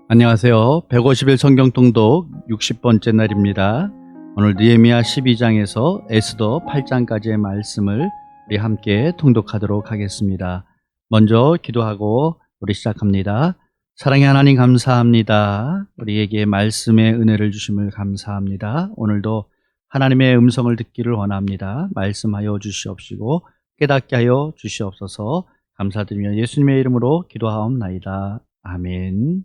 안녕하세요. 150일 성경 통독 60번째 날입니다. 오늘 느헤미야 12장에서 에스더 8장까지의 말씀을 우리 함께 통독하도록 하겠습니다. 먼저 기도하고 우리 시작합니다. 사랑의 하나님 감사합니다. 우리에게 말씀의 은혜를 주심을 감사합니다. 오늘도 하나님의 음성을 듣기를 원합니다. 말씀하여 주시옵시고 깨닫게 하여 주시옵소서. 감사드리며 예수님의 이름으로 기도하옵나이다. 아멘.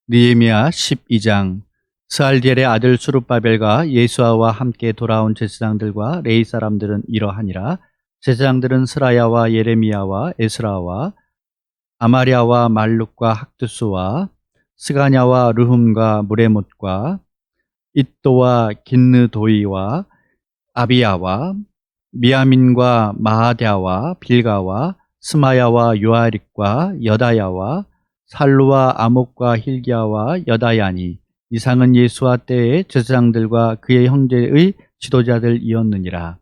느헤미야 12장. 스알디엘의 아들 수룹바벨과 예수아와 함께 돌아온 제사장들과 레위 사람들은 이러하니라. 제사장들은 스라야와 예레미야와 에스라와 아마랴와 말룩과 학두스와 스가냐와 르훔과 무레못과 잇도와 긴느도이와 아비야와 미야민과 마하랴와 빌가와 스마야와 요아릭과 여다야와 살루와 아목과 힐기야와 여다야니 이상은 예수와 때의 제사장들과 그의 형제의 지도자들이었느니라.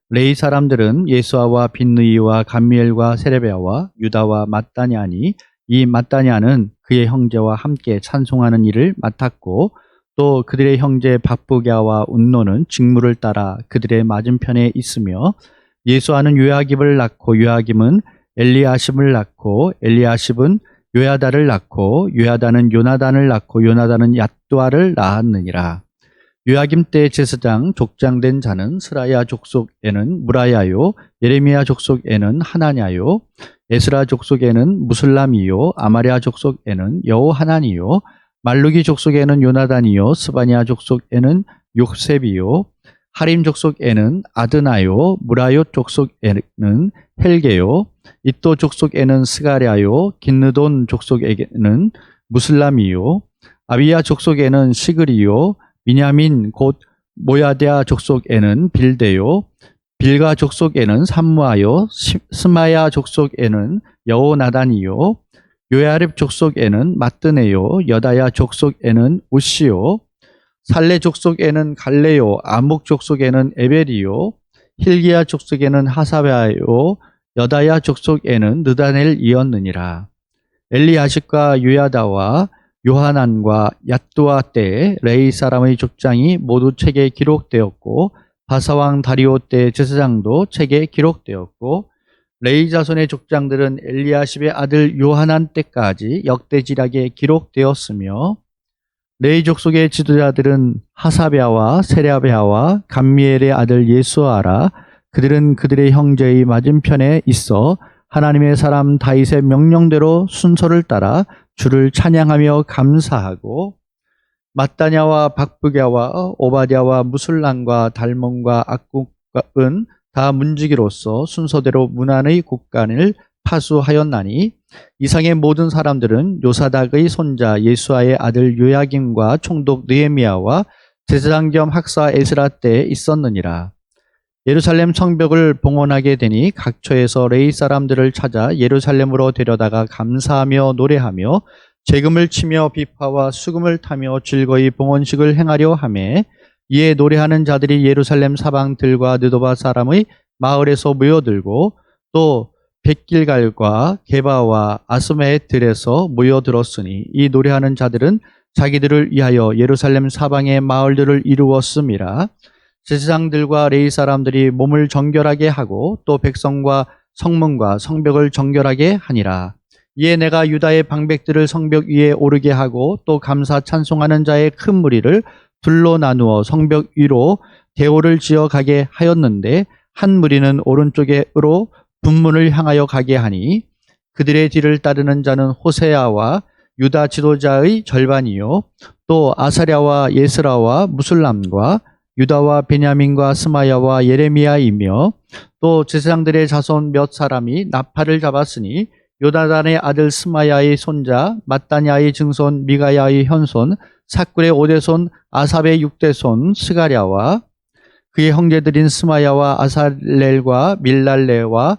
레위 사람들은 예수아와 빈느이와 감미엘과 세레베아와 유다와 mat다냐니 이 mat다냐는 그의 형제와 함께 찬송하는 일을 맡았고 또 그들의 형제 박부갸와 운노는 직무를 따라 그들의 맞은편에 있으며 예수아는 요야깁을 낳고 요야김은 엘리아십을 낳고 엘리아십은 요야다를 낳고 요야다는 요나단을 낳고 요나단은 얏두아를 낳았느니라. 요야김 때 제사장 족장된 자는 스라야 족속에는 무라야요 예레미야 족속에는 하나냐요 에스라 족속에는 무슬람이요 아마랴 족속에는 여호하나니요 말루기 족속에는 요나단이요 스바냐 족속에는 욕셉이요 하림 족속에는 아드나요 무라요 족속에는 헬게요 잇도 족속에는 스가랴요 긴느돈 족속에는 무슬람이요 아비야 족속에는 시그리요 미냐민 곧 모야드야 족속에는 빌데요 빌가 족속에는 삼무아요 스마야 족속에는 여호나단이요 요야립 족속에는 마뜨네요 여다야 족속에는 우시요 살레 족속에는 갈레요 아목 족속에는 에벨이요 힐기야 족속에는 하사베아요 여다야 족속에는 느다넬이었느니라. 엘리아십과 요야다와 요하난과 얏두아 때에 레위 사람의 족장이 모두 책에 기록되었고 바사왕 다리오 때 제사장도 책에 기록되었고 레위 자손의 족장들은 엘리아십의 아들 요하난 때까지 역대지략에 기록되었으며 레위 족속의 지도자들은 하사베아와 세랴베아와 감미엘의 아들 예수아라. 그들은 그들의 형제의 맞은편에 있어 하나님의 사람 다윗의 명령대로 순서를 따라 주를 찬양하며 감사하고 mat다냐와 박부갸와 오바댜와 무술람과 달몬과 악국은 다 문지기로서 순서대로 문안의 국간을 파수하였나니 이상의 모든 사람들은 요사닥의 손자 예수아의 아들 요야김과 총독 느헤미야와 제사장 겸 학사 에스라 때에 있었느니라. 예루살렘 성벽을 봉헌하게 되니 각처에서 레위 사람들을 찾아 예루살렘으로 데려다가 감사하며 노래하며 재금을 치며 비파와 수금을 타며 즐거이 봉헌식을 행하려 하매 이에 노래하는 자들이 예루살렘 사방들과 느도바 사람의 마을에서 모여들고 또 백길갈과 게바와 아스메들에서 모여들었으니 이 노래하는 자들은 자기들을 위하여 예루살렘 사방의 마을들을 이루었음이라. 제사장들과 레위 사람들이 몸을 정결하게 하고 또 백성과 성문과 성벽을 정결하게 하니라. 이에 내가 유다의 방백들을 성벽 위에 오르게 하고 또 감사 찬송하는 자의 큰 무리를 둘로 나누어 성벽 위로 대오를 지어 가게 하였는데 한 무리는 오른쪽으로 분문을 향하여 가게 하니 그들의 뒤를 따르는 자는 호세아와 유다 지도자의 절반이요 또 아사랴와 예스라와 무술람과 유다와 베냐민과 스마야와 예레미야이며 또 제사장들의 자손 몇 사람이 나팔을 잡았으니 요나단의 아들 스마야의 손자 mat다냐의 증손 미가야의 현손 삭굴의 5대손 아삽의 6대손 스가랴와 그의 형제들인 스마야와 아살렐과 밀랄레와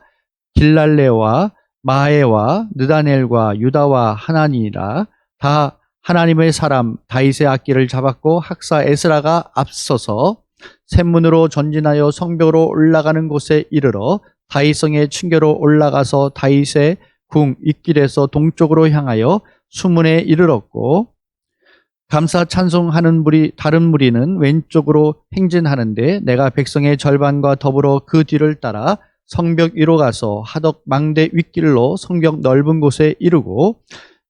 길랄레와 마에와 느다넬과 유다와 하나니라 다 하나님의 사람 다윗의 악기를 잡았고 학사 에스라가 앞서서 샘문으로 전진하여 성벽으로 올라가는 곳에 이르러 다윗성의 층계로 올라가서 다윗의 궁 윗길에서 동쪽으로 향하여 수문에 이르렀고 감사 찬송하는 다른 무리는 왼쪽으로 행진하는데 내가 백성의 절반과 더불어 그 뒤를 따라 성벽 위로 가서 하덕 망대 윗길로 성벽 넓은 곳에 이르고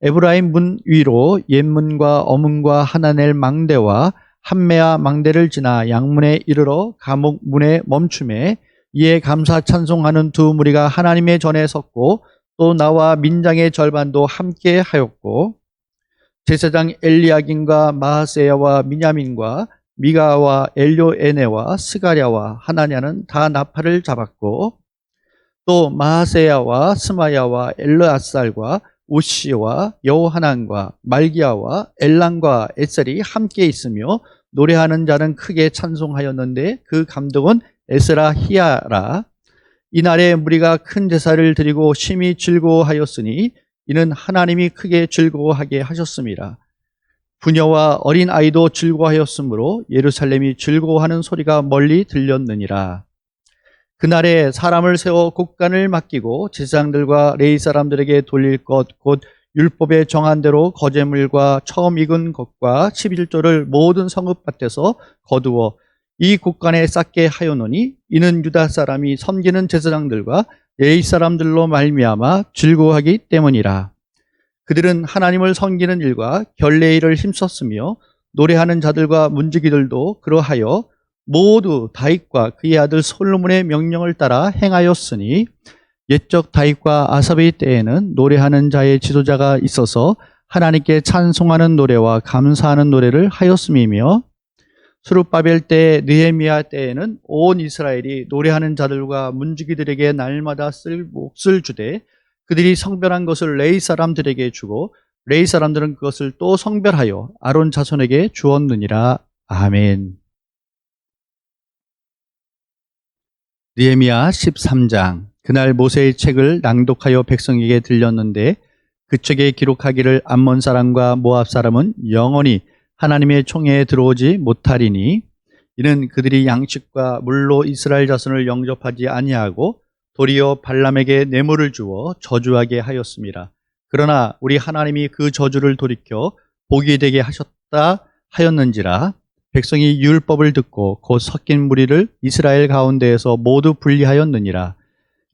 에브라임 문 위로 옛문과 어문과 하나넬 망대와 한메아 망대를 지나 양문에 이르러 감옥 문에 멈춤에 이에 감사 찬송하는 두 무리가 하나님의 전에 섰고 또 나와 민장의 절반도 함께 하였고 제사장 엘리야김과 마하세야와 미냐민과 미가와 엘요에네와 스가랴와 하나냐는 다 나팔을 잡았고 또 마하세야와 스마야와 엘르아살과 우시와 여호하난과 말기야와 엘람과 에셀이 함께 있으며 노래하는 자는 크게 찬송하였는데 그 감독은 에스라히야라. 이날에 무리가 큰 제사를 드리고 심히 즐거워하였으니 이는 하나님이 크게 즐거워하게 하셨습니다. 부녀와 어린 아이도 즐거워하였으므로 예루살렘이 즐거워하는 소리가 멀리 들렸느니라. 그날에 사람을 세워 곡간을 맡기고 제사장들과 레위 사람들에게 돌릴 것 곧 율법에 정한 대로 거제물과 처음 익은 것과 11조를 모든 성읍밭에서 거두어 이 곡간에 쌓게 하였노니 이는 유다 사람이 섬기는 제사장들과 레위 사람들로 말미암아 즐거워하기 때문이라. 그들은 하나님을 섬기는 일과 결례 일을 힘썼으며 노래하는 자들과 문지기들도 그러하여 모두 다윗과 그의 아들 솔로몬의 명령을 따라 행하였으니 옛적 다윗과 아삽의 때에는 노래하는 자의 지도자가 있어서 하나님께 찬송하는 노래와 감사하는 노래를 하였음이며 스룹바벨 때 느헤미야 때에는 온 이스라엘이 노래하는 자들과 문지기들에게 날마다 쓸 몫을 주되 그들이 성별한 것을 레위 사람들에게 주고 레위 사람들은 그것을 또 성별하여 아론 자손에게 주었느니라. 아멘. 느헤미야 13장. 그날 모세의 책을 낭독하여 백성에게 들렸는데 그 책에 기록하기를 암몬 사람과 모압 사람은 영원히 하나님의 총회에 들어오지 못하리니 이는 그들이 양식과 물로 이스라엘 자손을 영접하지 아니하고 도리어 발람에게 뇌물을 주어 저주하게 하였습니다. 그러나 우리 하나님이 그 저주를 돌이켜 복이 되게 하셨다 하였는지라. 백성이 율법을 듣고 곧 섞인 무리를 이스라엘 가운데에서 모두 분리하였느니라.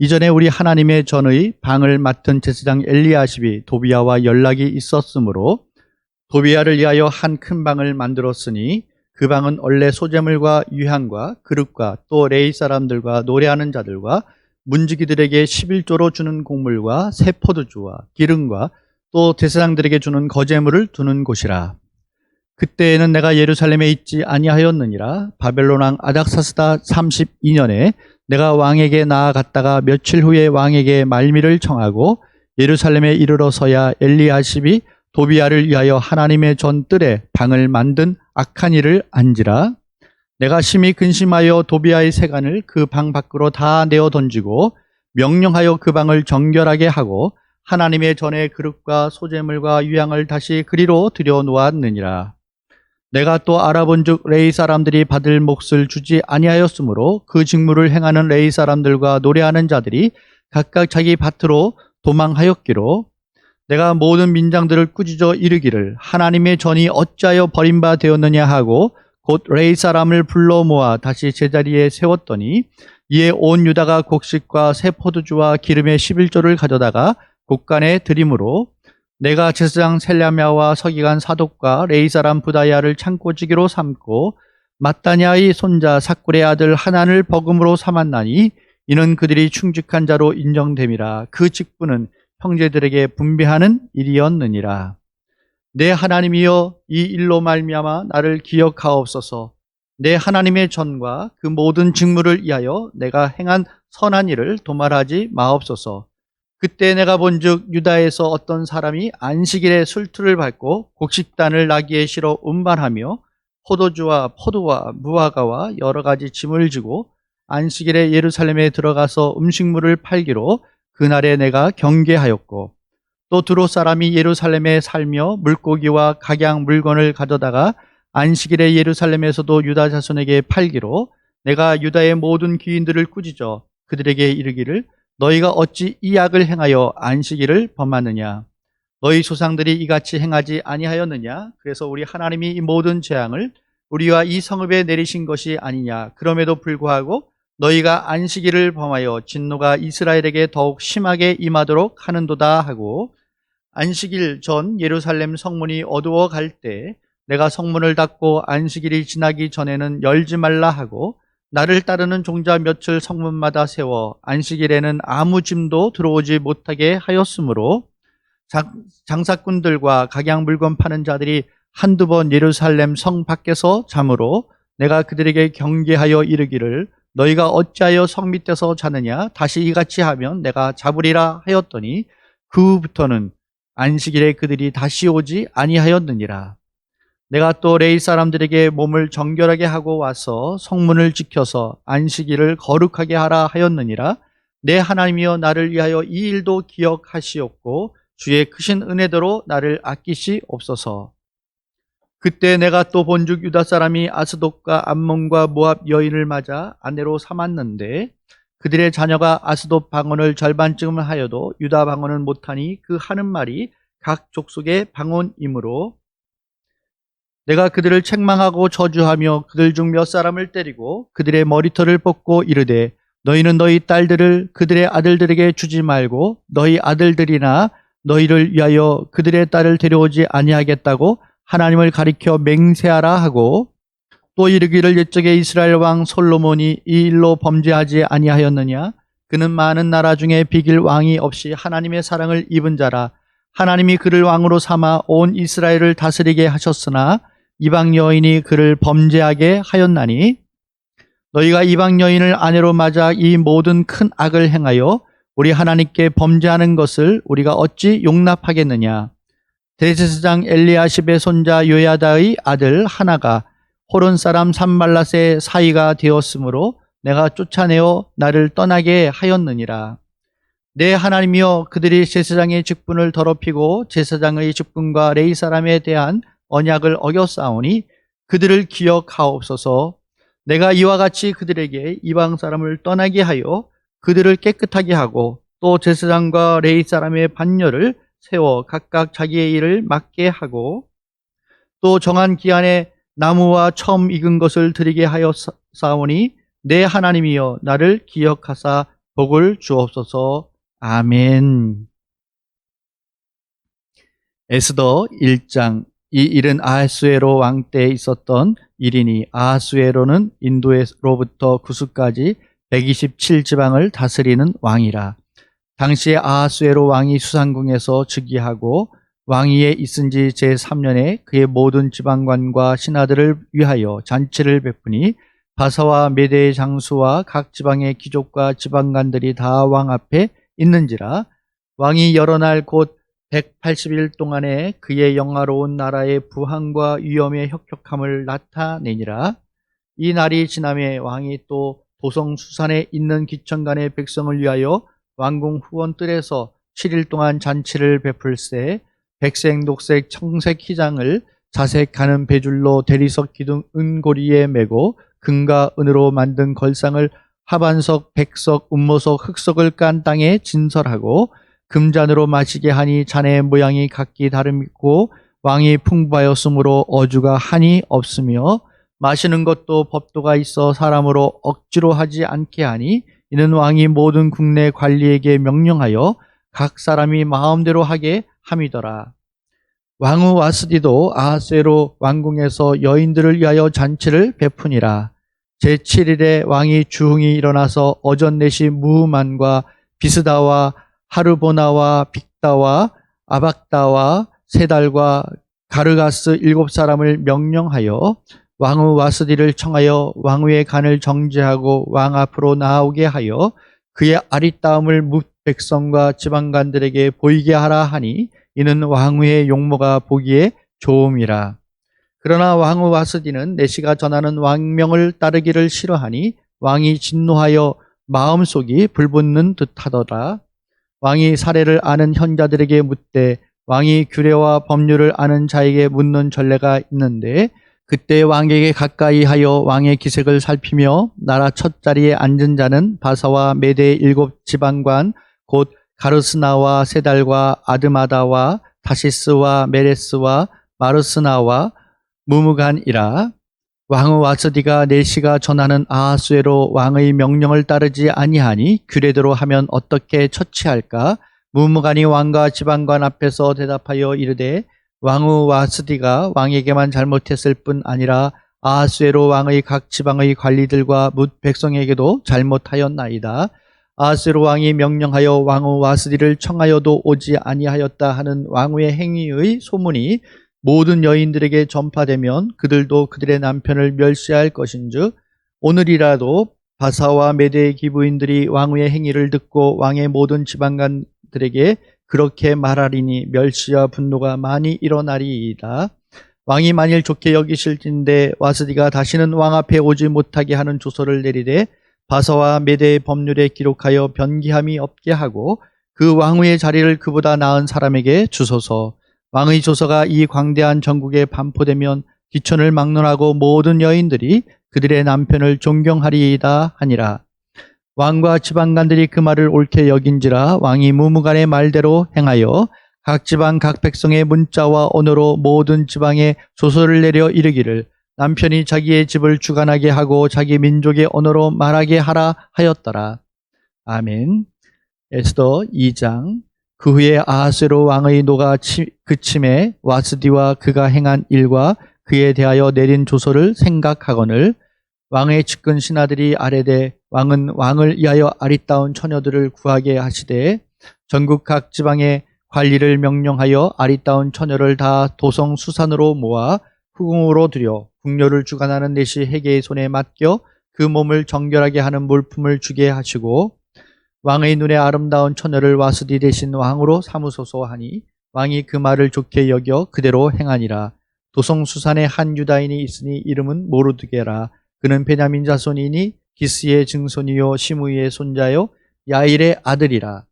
이전에 우리 하나님의 전의 방을 맡은 제사장 엘리야십이 도비야와 연락이 있었으므로 도비야를 위하여 한 큰 방을 만들었으니 그 방은 원래 소재물과 유향과 그릇과 또 레위 사람들과 노래하는 자들과 문지기들에게 11조로 주는 곡물과 새 포도주와 기름과 또 제사장들에게 주는 거제물을 두는 곳이라. 그때에는 내가 예루살렘에 있지 아니하였느니라. 바벨론 왕 아닥사스다 32년에 내가 왕에게 나아갔다가 며칠 후에 왕에게 말미를 청하고 예루살렘에 이르러서야 엘리야십이 도비야를 위하여 하나님의 전뜰에 방을 만든 악한 일을 안지라. 내가 심히 근심하여 도비야의 세간을 그 방 밖으로 다 내어 던지고 명령하여 그 방을 정결하게 하고 하나님의 전의 그릇과 소재물과 유향을 다시 그리로 들여 놓았느니라. 내가 또 알아본즉 레위 사람들이 받을 몫을 주지 아니하였으므로 그 직무를 행하는 레위 사람들과 노래하는 자들이 각각 자기 밭으로 도망하였기로 내가 모든 민장들을 꾸짖어 이르기를 하나님의 전이 어찌하여 버림바 되었느냐 하고 곧 레위 사람을 불러 모아 다시 제자리에 세웠더니 이에 온 유다가 곡식과 새 포도주와 기름의 11조를 가져다가 곡간에 드림으로 내가 제사장 셀랴мя와 서기관 사독과 레위 사람 부다야를 창고지기로 삼고 마따냐의 손자 삭굴의 아들 하난을 버금으로 삼았나니 이는 그들이 충직한 자로 인정됨이라. 그 직분은 형제들에게 분배하는 일이었느니라. 내 하나님이여 이 일로 말미암아 나를 기억하옵소서. 내 하나님의 전과 그 모든 직무를 위하여 내가 행한 선한 일을 도말하지 마옵소서. 그때 내가 본즉 유다에서 어떤 사람이 안식일에 술투를 밟고 곡식단을 나귀에 실어 운반하며 포도주와 포도와 무화과와 여러 가지 짐을 지고 안식일에 예루살렘에 들어가서 음식물을 팔기로 그날에 내가 경계하였고 또 두로 사람이 예루살렘에 살며 물고기와 각양 물건을 가져다가 안식일에 예루살렘에서도 유다 자손에게 팔기로 내가 유다의 모든 귀인들을 꾸짖어 그들에게 이르기를 너희가 어찌 이 악을 행하여 안식일을 범하느냐 너희 조상들이 이같이 행하지 아니하였느냐 그래서 우리 하나님이 이 모든 재앙을 우리와 이 성읍에 내리신 것이 아니냐 그럼에도 불구하고 너희가 안식일을 범하여 진노가 이스라엘에게 더욱 심하게 임하도록 하는도다 하고 안식일 전 예루살렘 성문이 어두워 갈 때 내가 성문을 닫고 안식일이 지나기 전에는 열지 말라 하고 나를 따르는 종자 몇을 성문마다 세워 안식일에는 아무 짐도 들어오지 못하게 하였으므로 장사꾼들과 각양 물건 파는 자들이 한두 번 예루살렘 성 밖에서 자므로 내가 그들에게 경계하여 이르기를 너희가 어찌하여 성 밑에서 자느냐 다시 이같이 하면 내가 잡으리라 하였더니 그 후부터는 안식일에 그들이 다시 오지 아니하였느니라. 내가 또 레위 사람들에게 몸을 정결하게 하고 와서 성문을 지켜서 안식일을 거룩하게 하라 하였느니라. 내 하나님이여 나를 위하여 이 일도 기억하시옵고 주의 크신 은혜대로 나를 아끼시옵소서. 그때 내가 또 본즉 유다 사람이 아스돗과 암몬과 모압 여인을 맞아 아내로 삼았는데 그들의 자녀가 아스돗 방언을 절반쯤 하여도 유다 방언은 못하니 그 하는 말이 각 족속의 방언이므로 내가 그들을 책망하고 저주하며 그들 중 몇 사람을 때리고 그들의 머리털을 뽑고 이르되 너희는 너희 딸들을 그들의 아들들에게 주지 말고 너희 아들들이나 너희를 위하여 그들의 딸을 데려오지 아니하겠다고 하나님을 가리켜 맹세하라 하고 또 이르기를 옛적에 이스라엘 왕 솔로몬이 이 일로 범죄하지 아니하였느냐 그는 많은 나라 중에 비길 왕이 없이 하나님의 사랑을 입은 자라 하나님이 그를 왕으로 삼아 온 이스라엘을 다스리게 하셨으나 이방 여인이 그를 범죄하게 하였나니 너희가 이방 여인을 아내로 맞아 이 모든 큰 악을 행하여 우리 하나님께 범죄하는 것을 우리가 어찌 용납하겠느냐 대제사장 엘리야십의 손자 요야다의 아들 하나가 호론 사람 산발랏의 사위가 되었으므로 내가 쫓아내어 나를 떠나게 하였느니라. 내 하나님이여 그들이 제사장의 직분을 더럽히고 제사장의 직분과 레위 사람에 대한 언약을 어겼사오니 그들을 기억하옵소서. 내가 이와 같이 그들에게 이방 사람을 떠나게 하여 그들을 깨끗하게 하고 또 제사장과 레위 사람의 반열을 세워 각각 자기의 일을 맡게 하고 또 정한 기한에 나무와 처음 익은 것을 드리게 하였사오니 내 하나님이여 나를 기억하사 복을 주옵소서. 아멘. 에스더 1장. 이 일은 아하수에로 왕 때에 있었던 일이니 아하수에로는 인도로부터 구스까지 127지방을 다스리는 왕이라. 당시에 아하수에로 왕이 수상궁에서 즉위하고 왕위에 있은 지 제3년에 그의 모든 지방관과 신하들을 위하여 잔치를 베푸니 바사와 메대의 장수와 각 지방의 귀족과 지방관들이 다 왕 앞에 있는지라. 왕이 여러 날 곧 180일 동안에 그의 영화로운 나라의 부항과 위엄의 혁혁함을 나타내니라. 이 날이 지남에 왕이 또 도성 수산에 있는 기천간의 백성을 위하여 왕궁 후원 뜰에서 7일 동안 잔치를 베풀세 백색, 녹색, 청색 휘장을 자색하는 배줄로 대리석 기둥 은고리에 메고 금과 은으로 만든 걸상을 하반석, 백석, 운모석, 흑석을 깐 땅에 진설하고 금잔으로 마시게 하니 잔의 모양이 각기 다르고 왕이 풍부하였으므로 어주가 한이 없으며 마시는 것도 법도가 있어 사람으로 억지로 하지 않게 하니 이는 왕이 모든 국내 관리에게 명령하여 각 사람이 마음대로 하게 함이더라. 왕후 와스디도 아하수에로 왕궁에서 여인들을 위하여 잔치를 베푸니라. 제7일에 왕이 주흥이 일어나서 어전넷이 무만과 비스다와 하르보나와 빅다와 아박다와 세달과 가르가스 7사람을 명령하여 왕후 와스디를 청하여 왕후의 간을 정죄하고 왕 앞으로 나오게 하여 그의 아리따움을 뭇 백성과 지방관들에게 보이게 하라 하니 이는 왕후의 용모가 보기에 좋음이라. 그러나 왕후 와스디는 내시가 전하는 왕명을 따르기를 싫어하니 왕이 진노하여 마음속이 불붙는 듯하더라. 왕이 사례를 아는 현자들에게 묻되 왕이 규례와 법률을 아는 자에게 묻는 전례가 있는데 그때 왕에게 가까이 하여 왕의 기색을 살피며 나라 첫 자리에 앉은 자는 바사와 메대의 7지방관 곧 가르스나와 세달과 아드마다와 다시스와 메레스와 마르스나와 무무간이라. 왕후 와스디가 내시가 전하는 아하수에로 왕의 명령을 따르지 아니하니 규례대로 하면 어떻게 처치할까? 무무간이 왕과 지방관 앞에서 대답하여 이르되 왕후 와스디가 왕에게만 잘못했을 뿐 아니라 아하수에로 왕의 각 지방의 관리들과 뭇 백성에게도 잘못하였나이다. 아하수에로 왕이 명령하여 왕후 와스디를 청하여도 오지 아니하였다 하는 왕후의 행위의 소문이 모든 여인들에게 전파되면 그들도 그들의 남편을 멸시할 것인즉 오늘이라도 바사와 메대의 기부인들이 왕후의 행위를 듣고 왕의 모든 지방관들에게 그렇게 말하리니 멸시와 분노가 많이 일어나리이다. 왕이 만일 좋게 여기실진데 와스디가 다시는 왕 앞에 오지 못하게 하는 조서를 내리되 바사와 메대의 법률에 기록하여 변기함이 없게 하고 그 왕후의 자리를 그보다 나은 사람에게 주소서. 왕의 조서가 이 광대한 전국에 반포되면 기천을 막론하고 모든 여인들이 그들의 남편을 존경하리이다 하니라. 왕과 지방관들이 그 말을 옳게 여긴지라 왕이 무무간의 말대로 행하여 각 지방 각 백성의 문자와 언어로 모든 지방에 조서를 내려 이르기를 남편이 자기의 집을 주관하게 하고 자기 민족의 언어로 말하게 하라 하였더라. 아멘. 에스더 2장. 그 후에 아하스웨로 왕의 노가 그침에 와스디와 그가 행한 일과 그에 대하여 내린 조서를 생각하거늘 왕의 측근 신하들이 아뢰되 왕은 왕을 위하여 아리따운 처녀들을 구하게 하시되 전국 각 지방의 관리를 명령하여 아리따운 처녀를 다 도성 수산으로 모아 후궁으로 들여 궁녀를 주관하는 내시 헤게의 손에 맡겨 그 몸을 정결하게 하는 물품을 주게 하시고 왕의 눈에 아름다운 처녀를 와스디 대신 왕으로 삼으소서 하니 왕이 그 말을 좋게 여겨 그대로 행하니라. 도성 수산에 한 유다인이 있으니 이름은 모르드게라. 그는 베냐민 자손이니 기스의 증손이요 시므이의 손자요 야일의 아들이라.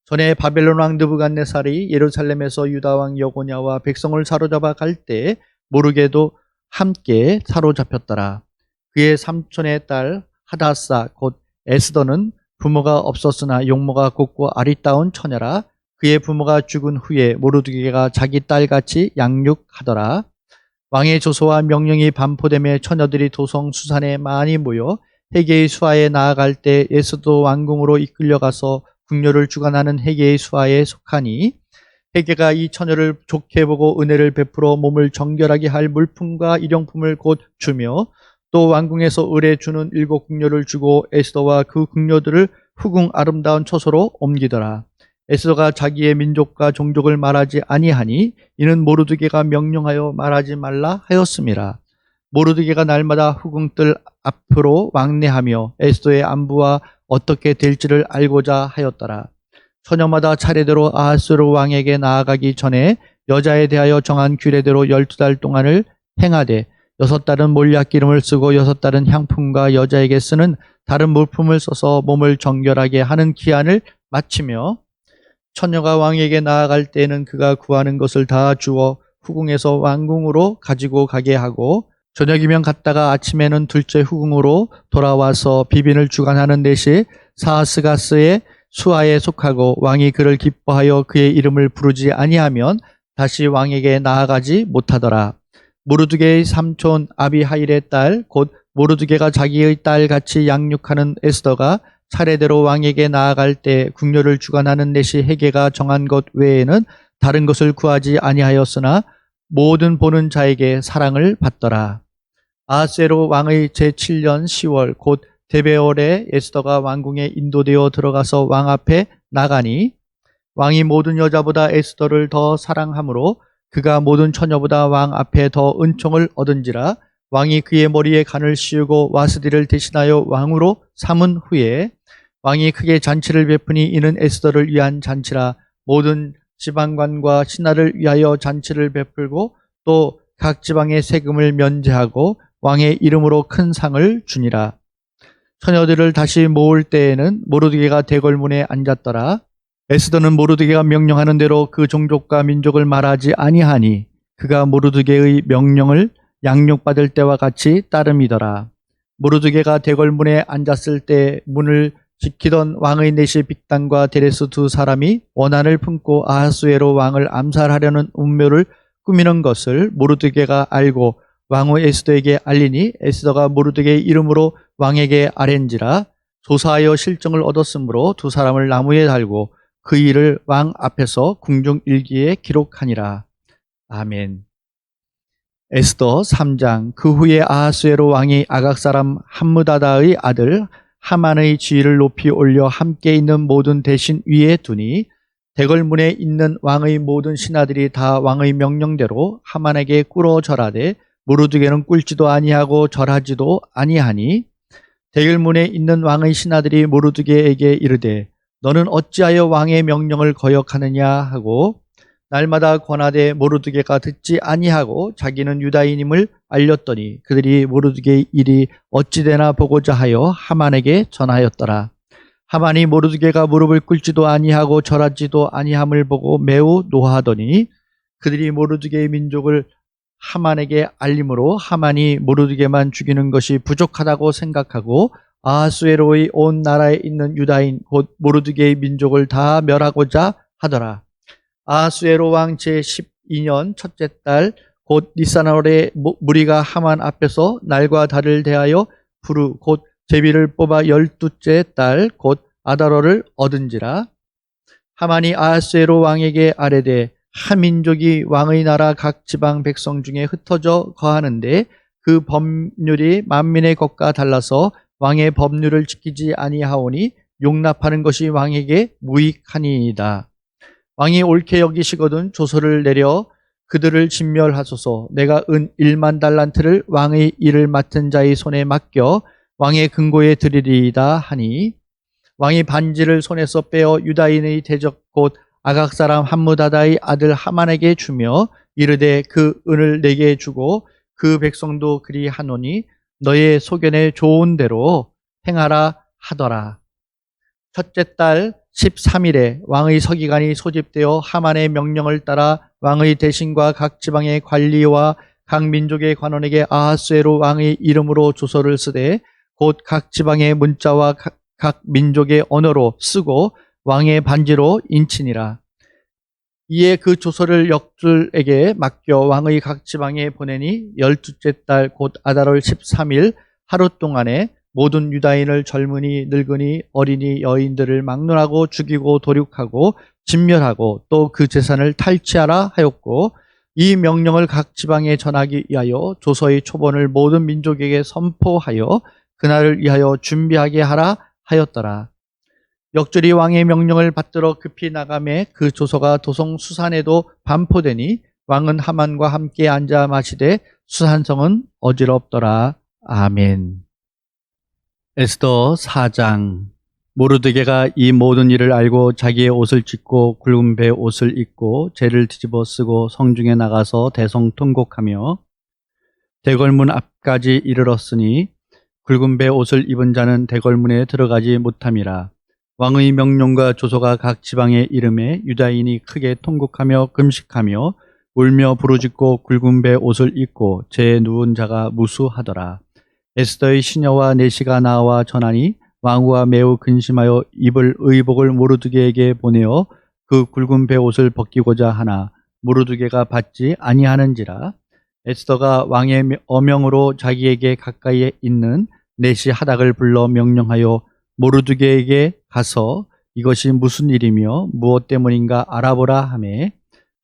전에 바벨론 왕 느부갓네살이 예루살렘에서 유다 왕 여고냐와 백성을 사로잡아 갈 때 모르게도 함께 사로잡혔더라. 그의 삼촌의 딸 하다사 곧 에스더는 부모가 없었으나 용모가 곱고 아리따운 처녀라. 그의 부모가 죽은 후에 모르드게가 자기 딸같이 양육하더라. 왕의 조서와 명령이 반포되매 처녀들이 도성 수산에 많이 모여 헤게의 수하에 나아갈 때 에스더 왕궁으로 이끌려가서 궁녀를 주관하는 헤게의 수하에 속하니 헤게가 이 처녀를 좋게 보고 은혜를 베풀어 몸을 정결하게 할 물품과 일용품을 곧 주며 또 왕궁에서 을에 주는 7 궁녀를 주고 에스더와 그 궁녀들을 후궁 아름다운 처소로 옮기더라. 에스더가 자기의 민족과 종족을 말하지 아니하니 이는 모르드게가 명령하여 말하지 말라 하였음이라. 모르드게가 날마다 후궁들 앞으로 왕래하며 에스더의 안부와 어떻게 될지를 알고자 하였더라. 처녀마다 차례대로 아하스웨로 왕에게 나아가기 전에 여자에 대하여 정한 규례대로 12달 동안을 행하되 6달은 몰약 기름을 쓰고 6달은 향품과 여자에게 쓰는 다른 물품을 써서 몸을 정결하게 하는 기한을 마치며 처녀가 왕에게 나아갈 때에는 그가 구하는 것을 다 주어 후궁에서 왕궁으로 가지고 가게 하고 저녁이면 갔다가 아침에는 둘째 후궁으로 돌아와서 비빈을 주관하는 대시 사하스가스의 수하에 속하고 왕이 그를 기뻐하여 그의 이름을 부르지 아니하면 다시 왕에게 나아가지 못하더라. 모르드게의 삼촌 아비하일의 딸 곧 모르드게가 자기의 딸같이 양육하는 에스더가 차례대로 왕에게 나아갈 때 궁녀를 주관하는 내시 헤게가 정한 것 외에는 다른 것을 구하지 아니하였으나 모든 보는 자에게 사랑을 받더라. 아하스웨로 왕의 제7년 10월 곧 데베올에 에스더가 왕궁에 인도되어 들어가서 왕 앞에 나가니 왕이 모든 여자보다 에스더를 더 사랑하므로 그가 모든 처녀보다 왕 앞에 더 은총을 얻은지라. 왕이 그의 머리에 간을 씌우고 와스디를 대신하여 왕으로 삼은 후에 왕이 크게 잔치를 베푸니 이는 에스더를 위한 잔치라. 모든 지방관과 신하를 위하여 잔치를 베풀고 또 각 지방의 세금을 면제하고 왕의 이름으로 큰 상을 주니라. 처녀들을 다시 모을 때에는 모르드게가 대궐문에 앉았더라. 에스더는 모르드게가 명령하는 대로 그 종족과 민족을 말하지 아니하니 그가 모르드게의 명령을 양육받을 때와 같이 따름이더라. 모르드게가 대궐문에 앉았을 때 문을 지키던 왕의 내시 빅단과 데레스 두 사람이 원한을 품고 아하수에로 왕을 암살하려는 음모를 꾸미는 것을 모르드게가 알고 왕후 에스더에게 알리니 에스더가 모르드게의 이름으로 왕에게 아뢰는지라. 조사하여 실정을 얻었으므로 두 사람을 나무에 달고 그 일을 왕 앞에서 궁중 일기에 기록하니라. 아멘. 에스더 3장. 그 후에 아하수에로 왕이 아각 사람 함므다다의 아들 하만의 지위를 높이 올려 함께 있는 모든 대신 위에 두니 대궐문에 있는 왕의 모든 신하들이 다 왕의 명령대로 하만에게 꿇어 절하되 모르드게는 꿇지도 아니하고 절하지도 아니하니 대궐문에 있는 왕의 신하들이 모르드게에게 이르되 너는 어찌하여 왕의 명령을 거역하느냐 하고 날마다 권하되 모르드게가 듣지 아니하고 자기는 유다인임을 알렸더니 그들이 모르드게의 일이 어찌되나 보고자 하여 하만에게 전하였더라. 하만이 모르드게가 무릎을 꿇지도 아니하고 절하지도 아니함을 보고 매우 노하더니 그들이 모르드게의 민족을 하만에게 알림으로 하만이 모르드게만 죽이는 것이 부족하다고 생각하고 아하수에로의 온 나라에 있는 유다인 곧 모르드게의 민족을 다 멸하고자 하더라. 아하수에로 왕 제12년 첫째 달 곧 니산월에 무리가 하만 앞에서 날과 달을 대하여 부르 곧 제비를 뽑아 12째 달 곧 아다로를 얻은지라. 하만이 아하수에로 왕에게 아뢰되 한 민족이 왕의 나라 각 지방 백성 중에 흩어져 거하는데 그 법률이 만민의 것과 달라서 왕의 법률을 지키지 아니하오니 용납하는 것이 왕에게 무익하니이다. 왕이 옳게 여기시거든 조서를 내려 그들을 진멸하소서. 내가 은 1만 달란트를 왕의 일을 맡은 자의 손에 맡겨 왕의 금고에 드리리이다 하니 왕이 반지를 손에서 빼어 유다인의 대적 곧 아각 사람 함므다다의 아들 하만에게 주며 이르되 그 은을 내게 주고 그 백성도 그리 하노니 너의 소견에 좋은 대로 행하라 하더라. 첫째 달 13일에 왕의 서기관이 소집되어 하만의 명령을 따라 왕의 대신과 각 지방의 관리와 각 민족의 관원에게 아하수에로 왕의 이름으로 조서를 쓰되 곧 각 지방의 문자와 각 민족의 언어로 쓰고 왕의 반지로 인치니라. 이에 그 조서를 역줄에게 맡겨 왕의 각 지방에 보내니 12째 달 곧 아달월 13일 하루 동안에 모든 유다인을 젊은이 늙은이 어린이 여인들을 막론하고 죽이고 도륙하고 진멸하고 또 그 재산을 탈취하라 하였고 이 명령을 각 지방에 전하기 위하여 조서의 초본을 모든 민족에게 선포하여 그날을 위하여 준비하게 하라 하였더라. 역줄이 왕의 명령을 받들어 급히 나가매 그 조서가 도성 수산에도 반포되니 왕은 하만과 함께 앉아 마시되 수산성은 어지럽더라. 아멘. 에스더 4장. 모르드게가 이 모든 일을 알고 자기의 옷을 찢고 굵은 배 옷을 입고 재를 뒤집어 쓰고 성중에 나가서 대성통곡하며 대궐문 앞까지 이르렀으니 굵은 배 옷을 입은 자는 대궐문에 들어가지 못함이라. 왕의 명령과 조서가 각 지방에 이름에 유다인이 크게 통곡하며 금식하며 울며 부르짖고 굵은 배 옷을 입고 재에 누운 자가 무수하더라. 에스더의 시녀와 내시가 나와 전하니 왕후가 매우 근심하여 입을 의복을 모르드게에게 보내어 그 굵은 배 옷을 벗기고자 하나 모르드게가 받지 아니하는지라. 에스더가 왕의 어명으로 자기에게 가까이에 있는 내시 하닥을 불러 명령하여 모르드게에게 가서 이것이 무슨 일이며 무엇 때문인가 알아보라 하매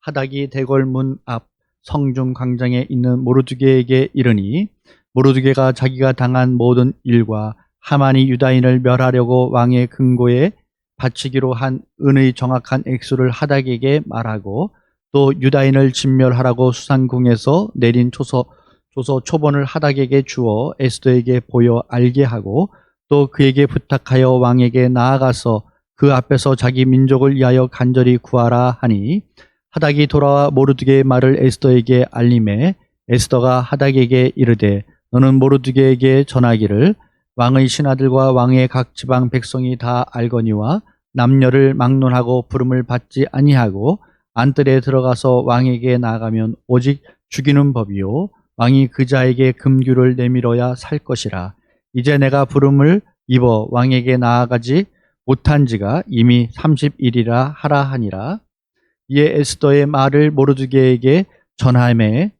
하닥이 대궐문 앞 성중 광장에 있는 모르드게에게 이르니 모르드게가 자기가 당한 모든 일과 하만이 유다인을 멸하려고 왕의 금고에 바치기로 한 은의 정확한 액수를 하닥에게 말하고 또 유다인을 진멸하라고 수산궁에서 내린 조서 초본을 하닥에게 주어 에스더에게 보여 알게 하고 또 그에게 부탁하여 왕에게 나아가서 그 앞에서 자기 민족을 위하여 간절히 구하라 하니 하닥이 돌아와 모르드게의 말을 에스더에게 알림해 에스더가 하닥에게 이르되 너는 모르드게에게 전하기를 왕의 신하들과 왕의 각 지방 백성이 다 알거니와 남녀를 막론하고 부름을 받지 아니하고 안뜰에 들어가서 왕에게 나아가면 오직 죽이는 법이요 왕이 그 자에게 금규를 내밀어야 살 것이라. 이제 내가 부름을 입어 왕에게 나아가지 못한 지가 이미 30일이라 하라 하니라. 이에 에스더의 말을 모르드게에게 전하매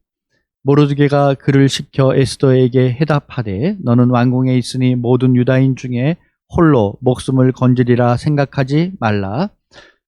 모르드게가 그를 시켜 에스더에게 해답하되 너는 왕궁에 있으니 모든 유다인 중에 홀로 목숨을 건지리라 생각하지 말라.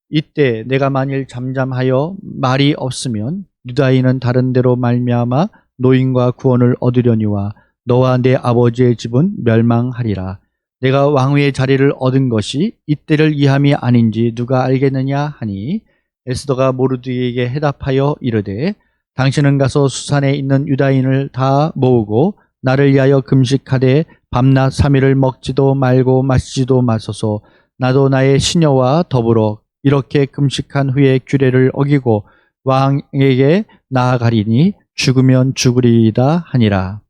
이때 내가 만일 잠잠하여 말이 없으면 유다인은 다른 데로 말미암아 노임과 구원을 얻으려니와 너와 내 아버지의 집은 멸망하리라. 내가 왕위의 자리를 얻은 것이 이때를 이함이 아닌지 누가 알겠느냐 하니 에스더가 모르드게에게 해답하여 이르되 당신은 가서 수산에 있는 유다인을 다 모으고 나를 위하여 금식하되 밤낮 3일을 먹지도 말고 마시지도 마소서. 나도 나의 시녀와 더불어 이렇게 금식한 후에 규례를 어기고 왕에게 나아가리니 죽으면 죽으리이다 하니라.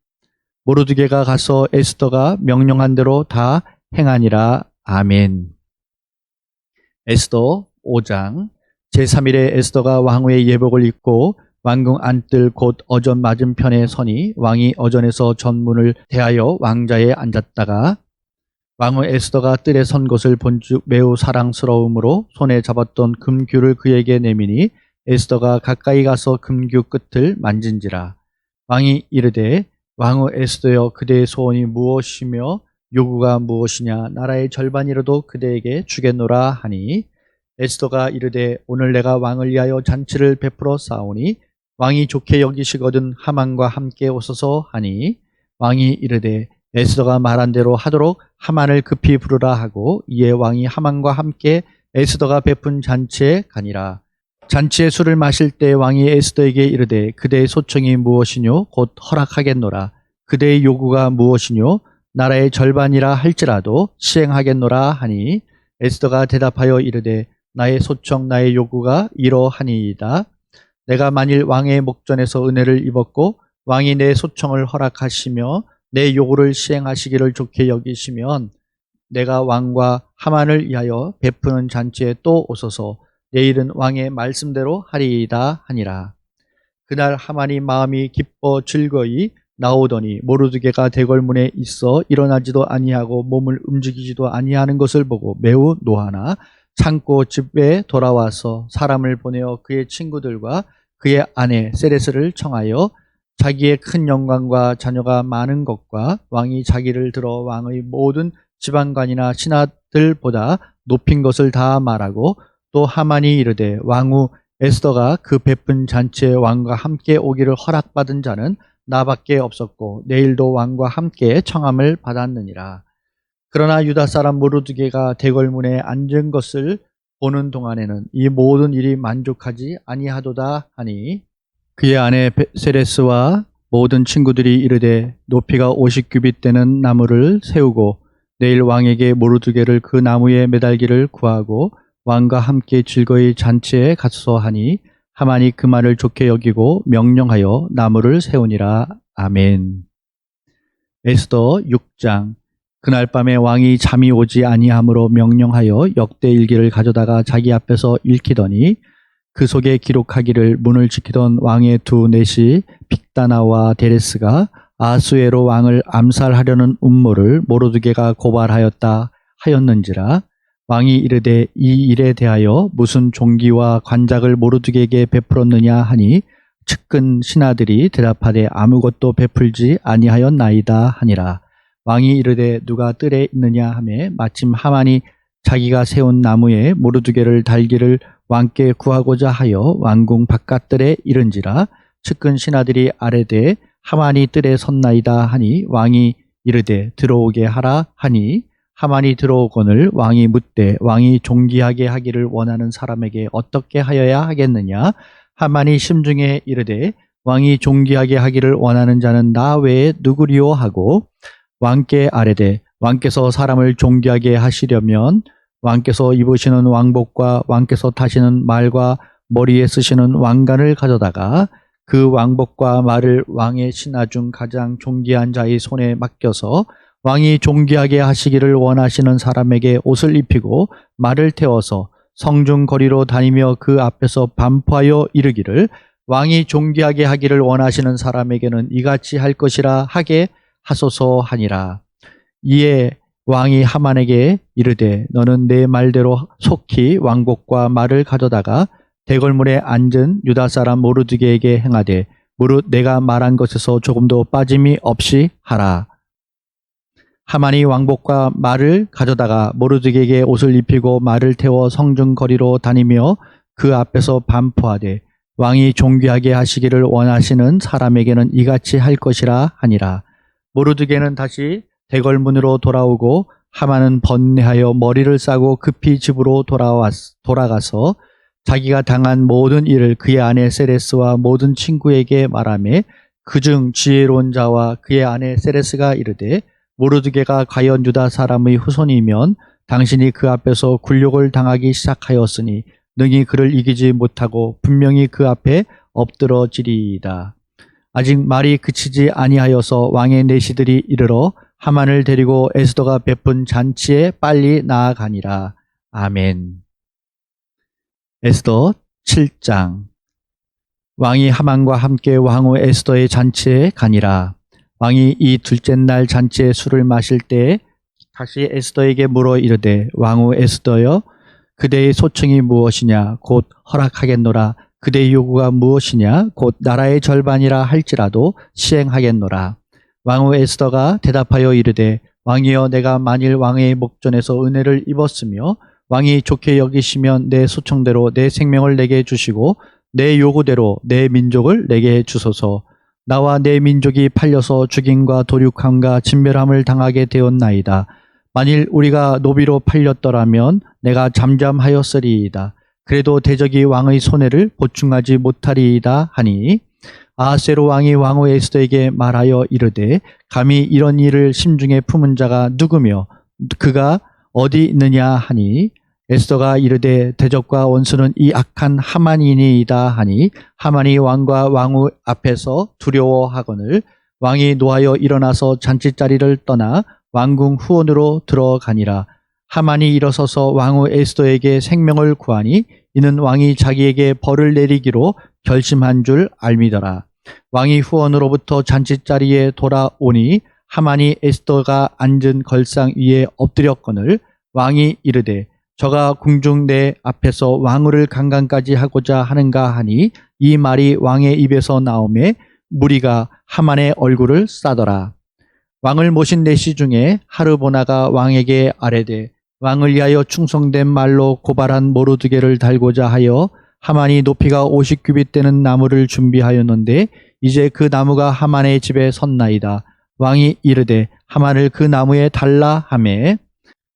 모르드게가 가서 에스더가 명령한 대로 다 행하니라. 아멘. 에스더 5장. 제3일에 에스더가 왕후의 예복을 입고 왕궁 안뜰 곧 어전 맞은편에 서니 왕이 어전에서 전문을 대하여 왕자에 앉았다가 왕후 에스더가 뜰에 선 것을 본즉 매우 사랑스러움으로 손에 잡았던 금규를 그에게 내미니 에스더가 가까이 가서 금규 끝을 만진지라. 왕이 이르되 왕후 에스더여 그대의 소원이 무엇이며 요구가 무엇이냐 나라의 절반이라도 그대에게 주겠노라 하니 에스더가 이르되 오늘 내가 왕을 위하여 잔치를 베풀어 싸우니 왕이 좋게 여기시거든 하만과 함께 오소서 하니 왕이 이르되 에스더가 말한 대로 하도록 하만을 급히 부르라 하고 이에 왕이 하만과 함께 에스더가 베푼 잔치에 가니라. 잔치에 술을 마실 때 왕이 에스더에게 이르되 그대의 소청이 무엇이뇨 곧 허락하겠노라. 그대의 요구가 무엇이뇨 나라의 절반이라 할지라도 시행하겠노라 하니 에스더가 대답하여 이르되 나의 소청 나의 요구가 이러하니이다. 내가 만일 왕의 목전에서 은혜를 입었고 왕이 내 소청을 허락하시며 내 요구를 시행하시기를 좋게 여기시면 내가 왕과 하만을 위하여 베푸는 잔치에 또 오소서. 내일은 왕의 말씀대로 하리이다 하니라. 그날 하만이 마음이 기뻐 즐거이 나오더니 모르드게가 대궐문에 있어 일어나지도 아니하고 몸을 움직이지도 아니하는 것을 보고 매우 노하나 참고 집에 돌아와서 사람을 보내어 그의 친구들과 그의 아내 세레스를 청하여 자기의 큰 영광과 자녀가 많은 것과 왕이 자기를 들어 왕의 모든 지방관이나 신하들보다 높인 것을 다 말하고 또 하만이 이르되 왕후 에스더가 그 베푼 잔치에 왕과 함께 오기를 허락받은 자는 나밖에 없었고 내일도 왕과 함께 청함을 받았느니라. 그러나 유다 사람 모르드게가 대궐문에 앉은 것을 보는 동안에는 이 모든 일이 만족하지 아니하도다 하니 그의 아내 세레스와 모든 친구들이 이르되 높이가 50규빗 되는 나무를 세우고 내일 왕에게 모르드게를 그 나무에 매달기를 구하고 왕과 함께 즐거이 잔치에 갔소 하니 하만이 그 말을 좋게 여기고 명령하여 나무를 세우니라. 아멘. 에스더 6장. 그날 밤에 왕이 잠이 오지 아니하므로 명령하여 역대 일기를 가져다가 자기 앞에서 읽히더니 그 속에 기록하기를 문을 지키던 왕의 두 넷이 빅다나와 데레스가 아수에로 왕을 암살하려는 음모를 모르드게가 고발하였다 하였는지라. 왕이 이르되 이 일에 대하여 무슨 종기와 관작을 모르드게에게 베풀었느냐 하니 측근 신하들이 대답하되 아무것도 베풀지 아니하였나이다 하니라. 왕이 이르되 누가 뜰에 있느냐 하매 마침 하만이 자기가 세운 나무에 모르드게를 달기를 왕께 구하고자 하여 왕궁 바깥뜰에 이른지라. 측근 신하들이 아뢰되 하만이 뜰에 섰나이다 하니 왕이 이르되 들어오게 하라 하니 하만이 들어오거늘 왕이 묻되 왕이 존귀하게 하기를 원하는 사람에게 어떻게 하여야 하겠느냐. 하만이 심중에 이르되 왕이 존귀하게 하기를 원하는 자는 나 외에 누구리요 하고 왕께 아뢰되 왕께서 사람을 존귀하게 하시려면 왕께서 입으시는 왕복과 왕께서 타시는 말과 머리에 쓰시는 왕관을 가져다가 그 왕복과 말을 왕의 신하 중 가장 존귀한 자의 손에 맡겨서 왕이 존귀하게 하시기를 원하시는 사람에게 옷을 입히고 말을 태워서 성중 거리로 다니며 그 앞에서 반포하여 이르기를 왕이 존귀하게 하기를 원하시는 사람에게는 이같이 할 것이라 하게 하소서 하니라. 이에 왕이 하만에게 이르되 너는 내 말대로 속히 왕복과 말을 가져다가 대궐문에 앉은 유다 사람 모르드게에게 행하되 무릇 내가 말한 것에서 조금도 빠짐이 없이 하라. 하만이 왕복과 말을 가져다가 모르드게에게 옷을 입히고 말을 태워 성중 거리로 다니며 그 앞에서 반포하되 왕이 존귀하게 하시기를 원하시는 사람에게는 이같이 할 것이라 하니라. 모르드게는 다시 대궐문으로 돌아오고 하만은 번뇌하여 머리를 싸고 급히 집으로 돌아가서 자기가 당한 모든 일을 그의 아내 세레스와 모든 친구에게 말하며 그중 지혜로운 자와 그의 아내 세레스가 이르되 모르드게가 과연 유다 사람의 후손이면 당신이 그 앞에서 굴욕을 당하기 시작하였으니 능히 그를 이기지 못하고 분명히 그 앞에 엎드러지리이다. 아직 말이 그치지 아니하여서 왕의 내시들이 이르러 하만을 데리고 에스더가 베푼 잔치에 빨리 나아가니라. 아멘. 에스더 7장. 왕이 하만과 함께 왕후 에스더의 잔치에 가니라. 왕이 이 둘째 날 잔치에 술을 마실 때 다시 에스더에게 물어 이르되 왕후 에스더여 그대의 소청이 무엇이냐 곧 허락하겠노라. 그대의 요구가 무엇이냐 곧 나라의 절반이라 할지라도 시행하겠노라. 왕후 에스더가 대답하여 이르되 왕이여 내가 만일 왕의 목전에서 은혜를 입었으며 왕이 좋게 여기시면 내 소청대로 내 생명을 내게 주시고 내 요구대로 내 민족을 내게 주소서. 나와 내 민족이 팔려서 죽임과 도륙함과 진멸함을 당하게 되었나이다. 만일 우리가 노비로 팔렸더라면 내가 잠잠하였으리이다. 그래도 대적이 왕의 손해를 보충하지 못하리이다 하니 아하스웨로 왕이 왕후 에스더에게 말하여 이르되 감히 이런 일을 심중에 품은 자가 누구며 그가 어디 있느냐 하니 에스더가 이르되 대적과 원수는 이 악한 하만이니이다 하니 하만이 왕과 왕후 앞에서 두려워하거늘 왕이 노하여 일어나서 잔치자리를 떠나 왕궁 후원으로 들어가니라. 하만이 일어서서 왕후 에스더에게 생명을 구하니 이는 왕이 자기에게 벌을 내리기로 결심한 줄 알미더라. 왕이 후원으로부터 잔치자리에 돌아오니 하만이 에스더가 앉은 걸상 위에 엎드렸거늘 왕이 이르되 저가 궁중 내 앞에서 왕후를 강간까지 하고자 하는가 하니 이 말이 왕의 입에서 나오매 무리가 하만의 얼굴을 싸더라. 왕을 모신 내시 중에 하르보나가 왕에게 아뢰되 왕을 위하여 충성된 말로 고발한 모르드게를 달고자 하여 하만이 높이가 50규빗 되는 나무를 준비하였는데 이제 그 나무가 하만의 집에 섰나이다. 왕이 이르되 하만을 그 나무에 달라 하매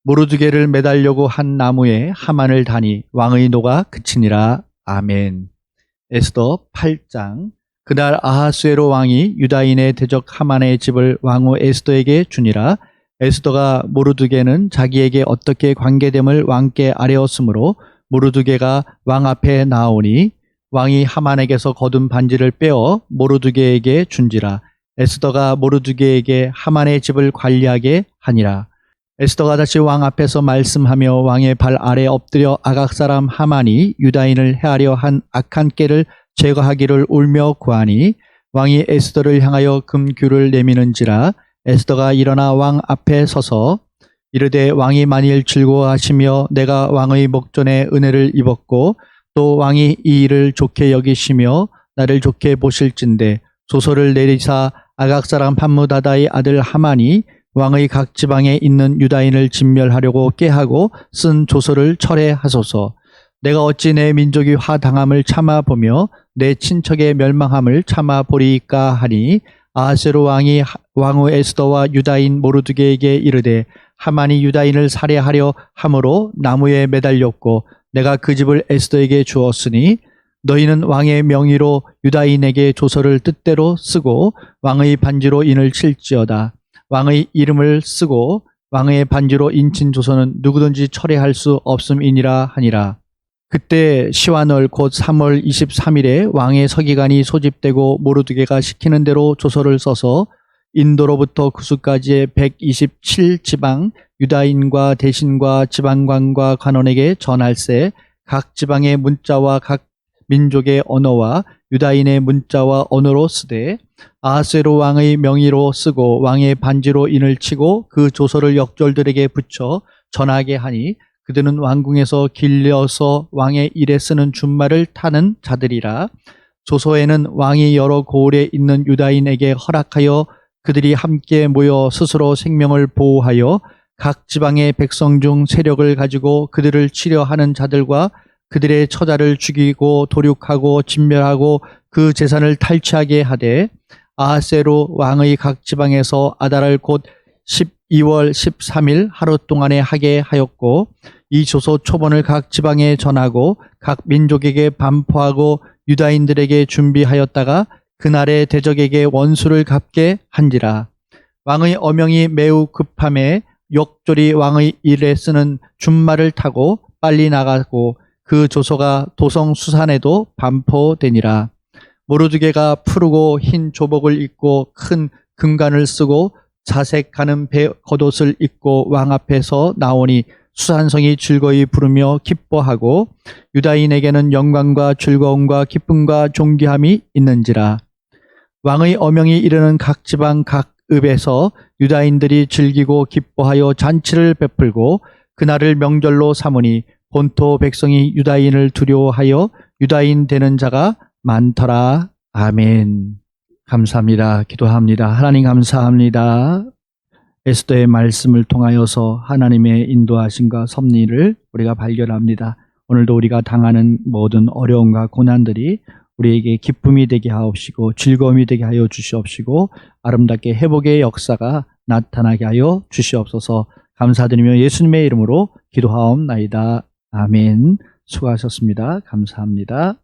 모르드게를 매달려고 한 나무에 하만을 다니 왕의 노가 그치니라. 아멘. 에스더 8장. 그날 아하스웨로 왕이 유다인의 대적 하만의 집을 왕후 에스더에게 주니라. 에스더가 모르드게는 자기에게 어떻게 관계됨을 왕께 아뢰었으므로 모르드게가 왕 앞에 나오니 왕이 하만에게서 거둔 반지를 빼어 모르드게에게 준지라. 에스더가 모르드게에게 하만의 집을 관리하게 하니라. 에스더가 다시 왕 앞에서 말씀하며 왕의 발 아래 엎드려 아각 사람 하만이 유다인을 해하려 한 악한 깨를 제거하기를 울며 구하니 왕이 에스더를 향하여 금규를 내미는지라. 에스더가 일어나 왕 앞에 서서 이르되 왕이 만일 즐거워하시며 내가 왕의 목전에 은혜를 입었고 또 왕이 이 일을 좋게 여기시며 나를 좋게 보실진대 조서를 내리사 아각 사람 함무다다의 아들 하만이 왕의 각 지방에 있는 유다인을 진멸하려고 꾀하고 쓴 조서를 철회하소서. 내가 어찌 내 민족이 화당함을 참아보며 내 친척의 멸망함을 참아보리이까 하니 아하스웨로 왕이 왕후 에스더와 유다인 모르드게에게 이르되 하만이 유다인을 살해하려 함으로 나무에 매달렸고 내가 그 집을 에스더에게 주었으니 너희는 왕의 명의로 유다인에게 조서를 뜻대로 쓰고 왕의 반지로 인을 칠지어다. 왕의 이름을 쓰고 왕의 반지로 인친 조서는 누구든지 철회할 수 없음이니라 하니라. 그때 시완월 곧 3월 23일에 왕의 서기관이 소집되고 모르드게가 시키는 대로 조서를 써서 인도로부터 구스까지의 127지방 유다인과 대신과 지방관과 관원에게 전할세 각 지방의 문자와 각 민족의 언어와 유다인의 문자와 언어로 쓰되 아하스웨로 왕의 명의로 쓰고 왕의 반지로 인을 치고 그 조서를 역졸들에게 붙여 전하게 하니 그들은 왕궁에서 길려서 왕의 일에 쓰는 준말을 타는 자들이라. 조서에는 왕이 여러 고을에 있는 유다인에게 허락하여 그들이 함께 모여 스스로 생명을 보호하여 각 지방의 백성 중 세력을 가지고 그들을 치려하는 자들과 그들의 처자를 죽이고 도륙하고 진멸하고 그 재산을 탈취하게 하되 아하스웨로 왕의 각 지방에서 아달을 곧 12월 13일 하루 동안에 하게 하였고 이 조서 초본을 각 지방에 전하고 각 민족에게 반포하고 유다인들에게 준비하였다가 그날에 대적에게 원수를 갚게 한지라. 왕의 어명이 매우 급함에 역졸이 왕의 일에 쓰는 준말을 타고 빨리 나가고 그 조서가 도성 수산에도 반포되니라. 모르드게가 푸르고 흰 조복을 입고 큰 금관을 쓰고 자색 가는 배 겉옷을 입고 왕 앞에서 나오니 수산성이 즐거이 부르며 기뻐하고 유다인에게는 영광과 즐거움과 기쁨과 존귀함이 있는지라. 왕의 어명이 이르는 각 지방 각 읍에서 유다인들이 즐기고 기뻐하여 잔치를 베풀고 그날을 명절로 삼으니 본토 백성이 유다인을 두려워하여 유다인 되는 자가 많더라. 아멘. 감사합니다. 기도합니다. 하나님 감사합니다. 에스더의 말씀을 통하여서 하나님의 인도하심과 섭리를 우리가 발견합니다. 오늘도 우리가 당하는 모든 어려움과 고난들이 우리에게 기쁨이 되게 하옵시고 즐거움이 되게 하여 주시옵시고 아름답게 회복의 역사가 나타나게 하여 주시옵소서. 감사드리며 예수님의 이름으로 기도하옵나이다. 아멘. 수고하셨습니다. 감사합니다.